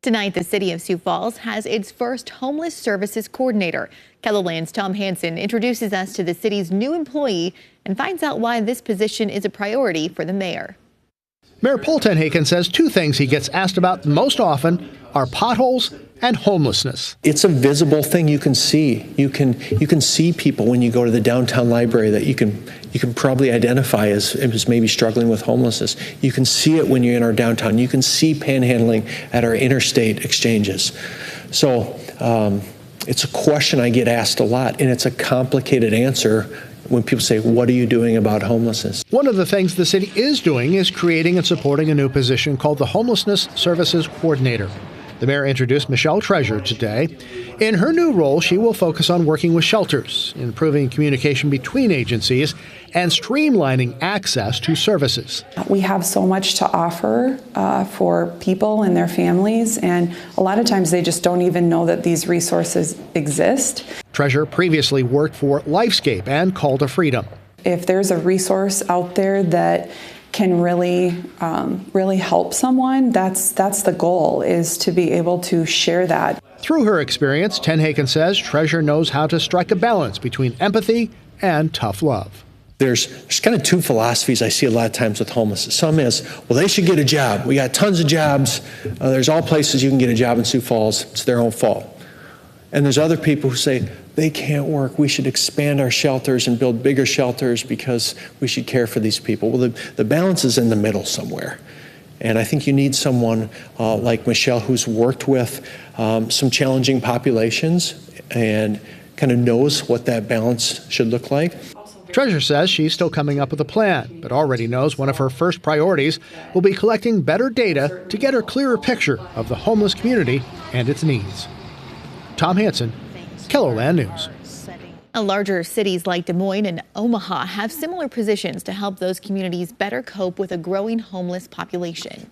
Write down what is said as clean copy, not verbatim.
Tonight, the city of Sioux Falls has its first homeless services coordinator. KELOLAND's Tom Hansen introduces us to the city's new employee and finds out why this position is a priority for the mayor. Mayor Paul Tenhaken says two things he gets asked about most often are potholes and homelessness. It's a visible thing you can see. You can see people when you go to the downtown library that you can probably identify as maybe struggling with homelessness. You can see it when you're in our downtown. You can see panhandling at our interstate exchanges. So it's a question I get asked a lot, and it's a complicated answer when people say, what are you doing about homelessness? One of the things the city is doing is creating and supporting a new position called the Homelessness Services Coordinator. The mayor introduced Michelle Treasure today. In her new role, she will focus on working with shelters, improving communication between agencies, and streamlining access to services. We have so much to offer for people and their families, and a lot of times they just don't even know that these resources exist. Treasure previously worked for Lifescape and Call to Freedom. If there's a resource out there that can really help someone, that's the goal, is to be able to share that. Through her experience, Tenhaken says Treasure knows how to strike a balance between empathy and tough love. There's kind of two philosophies I see a lot of times with homeless. Some is, well, they should get a job. We got tons of jobs. There's all places you can get a job in Sioux Falls. It's their own fault. And there's other people who say, they can't work. We should expand our shelters and build bigger shelters because we should care for these people. Well, the balance is in the middle somewhere. And I think you need someone like Michelle, who's worked with some challenging populations and kind of knows what that balance should look like. Treasure says she's still coming up with a plan, but already knows one of her first priorities will be collecting better data to get a clearer picture of the homeless community and its needs. Tom Hansen, KELOLAND News. Larger cities like Des Moines and Omaha have similar positions to help those communities better cope with a growing homeless population.